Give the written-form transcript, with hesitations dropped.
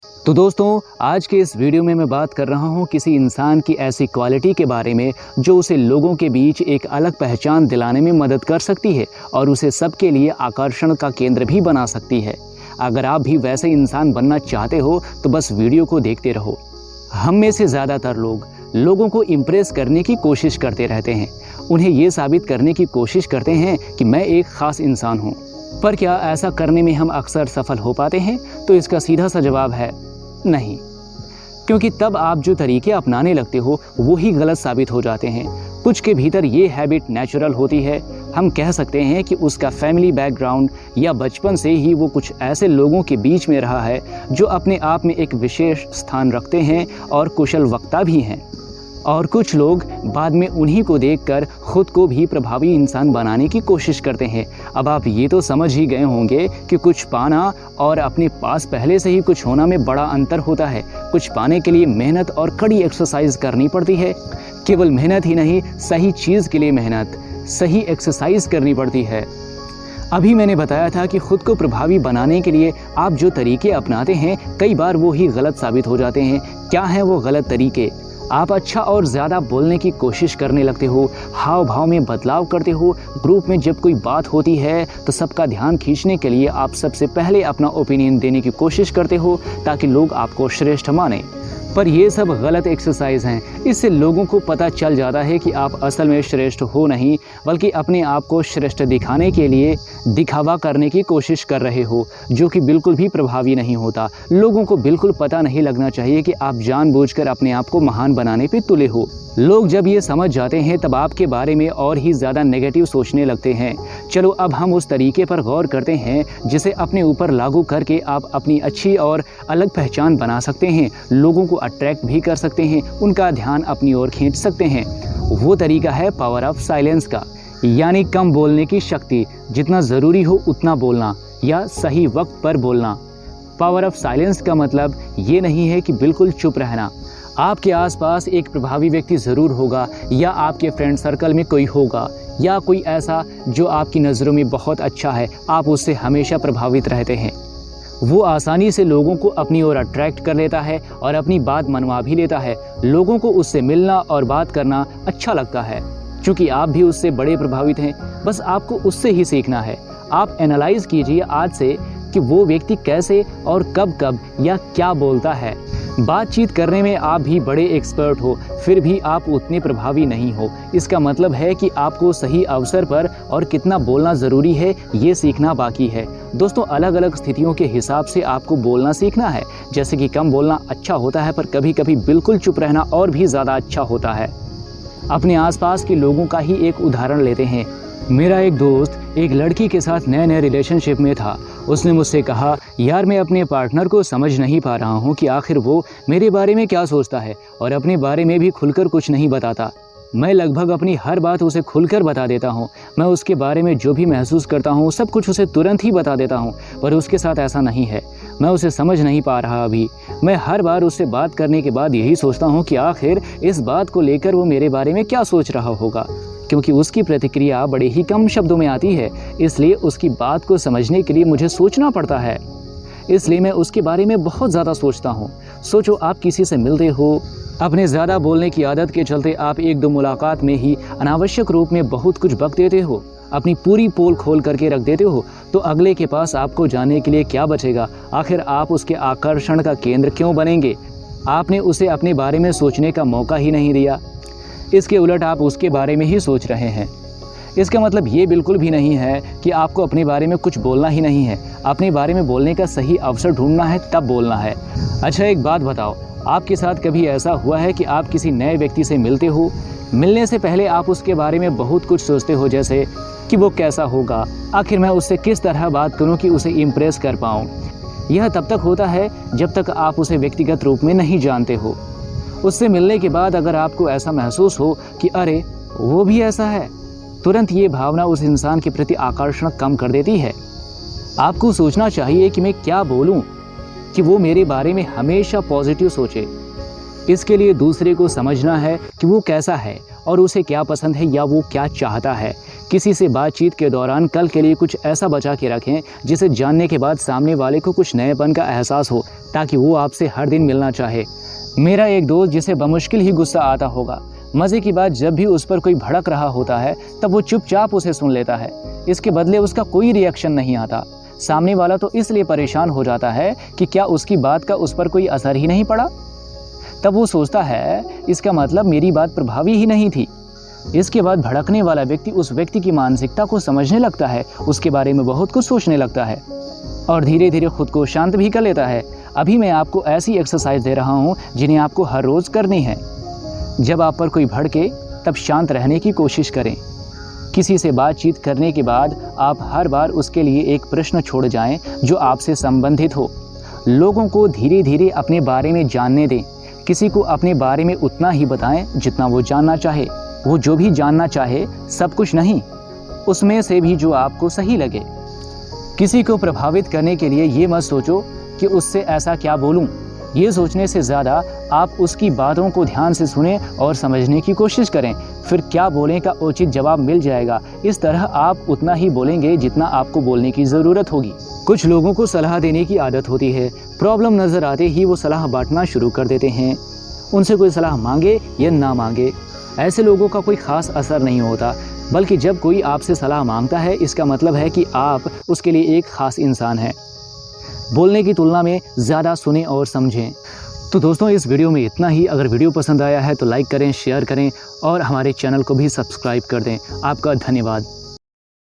तो दोस्तों, आज के इस वीडियो में मैं बात कर रहा हूं किसी इंसान की ऐसी क्वालिटी के बारे में जो उसे लोगों के बीच एक अलग पहचान दिलाने में मदद कर सकती है और उसे सबके लिए आकर्षण का केंद्र भी बना सकती है। अगर आप भी वैसे इंसान बनना चाहते हो तो बस वीडियो को देखते रहो। हम में से ज़्यादातर लोग लोगों को इम्प्रेस करने की कोशिश करते रहते हैं। उन्हें ये साबित करने की कोशिश करते हैं कि मैं एक ख़ास इंसान हूँ। पर क्या ऐसा करने में हम अक्सर सफल हो पाते हैं? तो इसका सीधा सा जवाब है नहीं, क्योंकि तब आप जो तरीके अपनाने लगते हो वो ही गलत साबित हो जाते हैं। कुछ के भीतर ये हैबिट नेचुरल होती है। हम कह सकते हैं कि उसका फैमिली बैकग्राउंड या बचपन से ही वो कुछ ऐसे लोगों के बीच में रहा है जो अपने आप में एक विशेष स्थान रखते हैं और कुशल वक्ता भी हैं। और कुछ लोग बाद में उन्हीं को देखकर खुद को भी प्रभावी इंसान बनाने की कोशिश करते हैं। अब आप ये तो समझ ही गए होंगे कि कुछ पाना और अपने पास पहले से ही कुछ होना में बड़ा अंतर होता है। कुछ पाने के लिए मेहनत और कड़ी एक्सरसाइज करनी पड़ती है। केवल मेहनत ही नहीं, सही चीज़ के लिए मेहनत, सही एक्सरसाइज करनी पड़ती है। अभी मैंने बताया था कि खुद को प्रभावी बनाने के लिए आप जो तरीके अपनाते हैं कई बार वो ही गलत साबित हो जाते हैं। क्या हैं वो गलत तरीके? आप अच्छा और ज़्यादा बोलने की कोशिश करने लगते हो, हाव भाव में बदलाव करते हो। ग्रुप में जब कोई बात होती है तो सबका ध्यान खींचने के लिए आप सबसे पहले अपना ओपिनियन देने की कोशिश करते हो ताकि लोग आपको श्रेष्ठ माने। पर ये सब गलत एक्सरसाइज हैं। इससे लोगों को पता चल जाता है कि आप असल में श्रेष्ठ हो नहीं, बल्कि अपने आप को श्रेष्ठ दिखाने के लिए दिखावा करने की कोशिश कर रहे हो, जो कि बिल्कुल भी प्रभावी नहीं होता। लोगों को बिल्कुल पता नहीं लगना चाहिए कि आप जानबूझकर अपने आप को महान बनाने पे तुले हो। लोग जब ये समझ जाते हैं तब आपके बारे में और ही ज़्यादा नेगेटिव सोचने लगते हैं। चलो अब हम उस तरीके पर गौर करते हैं जिसे अपने ऊपर लागू करके आप अपनी अच्छी और अलग पहचान बना सकते हैं, लोगों को अट्रैक्ट भी कर सकते हैं, उनका ध्यान अपनी ओर खींच सकते हैं। वो तरीका है पावर ऑफ साइलेंस का, यानी कम बोलने की शक्ति। जितना ज़रूरी हो उतना बोलना या सही वक्त पर बोलना। पावर ऑफ साइलेंस का मतलब ये नहीं है कि बिल्कुल चुप रहना। आपके आसपास एक प्रभावी व्यक्ति ज़रूर होगा, या आपके फ्रेंड सर्कल में कोई होगा, या कोई ऐसा जो आपकी नज़रों में बहुत अच्छा है, आप उससे हमेशा प्रभावित रहते हैं। वो आसानी से लोगों को अपनी ओर अट्रैक्ट कर लेता है और अपनी बात मनवा भी लेता है। लोगों को उससे मिलना और बात करना अच्छा लगता है, क्योंकि आप भी उससे बड़े प्रभावित हैं। बस आपको उससे ही सीखना है। आप एनालाइज कीजिए आज से कि वो व्यक्ति कैसे और कब कब या क्या बोलता है। बातचीत करने में आप भी बड़े एक्सपर्ट हो, फिर भी आप उतने प्रभावी नहीं हो। इसका मतलब है कि आपको सही अवसर पर और कितना बोलना ज़रूरी है ये सीखना बाकी है। दोस्तों, अलग अलग स्थितियों के हिसाब से आपको बोलना सीखना है। जैसे कि कम बोलना अच्छा होता है, पर कभी कभी बिल्कुल चुप रहना और भी ज़्यादा अच्छा होता है। अपने आसपास के लोगों का ही एक उदाहरण लेते हैं। मेरा एक दोस्त एक लड़की के साथ नए नए रिलेशनशिप में था। उसने मुझसे कहा, यार मैं अपने पार्टनर को समझ नहीं पा रहा हूँ कि आखिर वो मेरे बारे में क्या सोचता है और अपने बारे में भी खुलकर कुछ नहीं बताता। मैं लगभग अपनी हर बात उसे खुलकर बता देता हूँ। मैं उसके बारे में जो भी महसूस करता हूँ सब कुछ उसे तुरंत ही बता देता हूँ, पर उसके साथ ऐसा नहीं है। मैं उसे समझ नहीं पा रहा अभी। मैं हर बार उससे बात करने के बाद यही सोचता हूँ कि आखिर इस बात को लेकर वो मेरे बारे में क्या सोच रहा होगा, क्योंकि उसकी प्रतिक्रिया बड़े ही कम शब्दों में आती है। इसलिए उसकी बात को समझने के लिए मुझे सोचना पड़ता है। इसलिए मैं उसके बारे में बहुत ज़्यादा सोचता हूँ। सोचो, आप किसी से मिलते हो, अपने ज़्यादा बोलने की आदत के चलते आप एक दो मुलाकात में ही अनावश्यक रूप में बहुत कुछ बक देते हो, अपनी पूरी पोल खोल करके रख देते हो, तो अगले के पास आपको जानने के लिए क्या बचेगा? आखिर आप उसके आकर्षण का केंद्र क्यों बनेंगे? आपने उसे अपने बारे में सोचने का मौका ही नहीं दिया। इसके उलट आप उसके बारे में ही सोच रहे हैं। इसका मतलब ये बिल्कुल भी नहीं है कि आपको अपने बारे में कुछ बोलना ही नहीं है। अपने बारे में बोलने का सही अवसर ढूंढना है, तब बोलना है। अच्छा, एक बात बताओ, आपके साथ कभी ऐसा हुआ है कि आप किसी नए व्यक्ति से मिलते हो, मिलने से पहले आप उसके बारे में बहुत कुछ सोचते हो, जैसे कि वो कैसा होगा, आखिर मैं उससे किस तरह बात करूं कि उसे इम्प्रेस कर पाऊं। यह तब तक होता है जब तक आप उसे व्यक्तिगत रूप में नहीं जानते हो। उससे मिलने के बाद अगर आपको ऐसा महसूस हो कि अरे वो भी ऐसा है, तुरंत ये भावना उस इंसान के प्रति आकर्षण कम कर देती है। आपको सोचना चाहिए कि मैं क्या बोलूं कि वो मेरे बारे में हमेशा पॉजिटिव सोचे। इसके लिए दूसरे को समझना है कि वो कैसा है और उसे क्या पसंद है या वो क्या चाहता है। किसी से बातचीत के दौरान कल के लिए कुछ ऐसा बचा के रखें जिसे जानने के बाद सामने वाले को कुछ नएपन का एहसास हो, ताकि वो आपसे हर दिन मिलना चाहे। मेरा एक दोस्त जिसे बमुश्किल ही गुस्सा आता होगा, मज़े की बात जब भी उस पर कोई भड़क रहा होता है तब वो चुपचाप उसे सुन लेता है। इसके बदले उसका कोई रिएक्शन नहीं आता। सामने वाला तो इसलिए परेशान हो जाता है कि क्या उसकी बात का उस पर कोई असर ही नहीं पड़ा। तब वो सोचता है इसका मतलब मेरी बात प्रभावी ही नहीं थी। इसके बाद भड़कने वाला व्यक्ति उस व्यक्ति की मानसिकता को समझने लगता है, उसके बारे में बहुत कुछ सोचने लगता है और धीरे धीरे खुद को शांत भी कर लेता है। अभी मैं आपको ऐसी एक्सरसाइज दे रहा हूँ जिन्हें आपको हर रोज़ करनी है। जब आप पर कोई भड़के तब शांत रहने की कोशिश करें। किसी से बातचीत करने के बाद आप हर बार उसके लिए एक प्रश्न छोड़ जाएं जो आपसे संबंधित हो। लोगों को धीरे धीरे अपने बारे में जानने दें। किसी को अपने बारे में उतना ही बताएं जितना वो जानना चाहे। वो जो भी जानना चाहे, सब कुछ नहीं, उसमें से भी जो आपको सही लगे। किसी को प्रभावित करने के लिए ये मत सोचो कि उससे ऐसा क्या बोलूं। ये सोचने से ज़्यादा आप उसकी बातों को ध्यान से सुनें और समझने की कोशिश करें। फिर क्या बोलें का उचित जवाब मिल जाएगा। इस तरह आप उतना ही बोलेंगे जितना आपको बोलने की ज़रूरत होगी। कुछ लोगों को सलाह देने की आदत होती है। प्रॉब्लम नज़र आते ही वो सलाह बांटना शुरू कर देते हैं। उनसे कोई सलाह मांगे या ना मांगे, ऐसे लोगों का कोई ख़ास असर नहीं होता, बल्कि जब कोई आपसे सलाह मांगता है इसका मतलब है कि आप उसके लिए एक ख़ास इंसान हैं। बोलने की तुलना में ज़्यादा सुनें और समझें। तो दोस्तों, इस वीडियो में इतना ही। अगर वीडियो पसंद आया है तो लाइक करें, शेयर करें और हमारे चैनल को भी सब्सक्राइब कर दें। आपका धन्यवाद।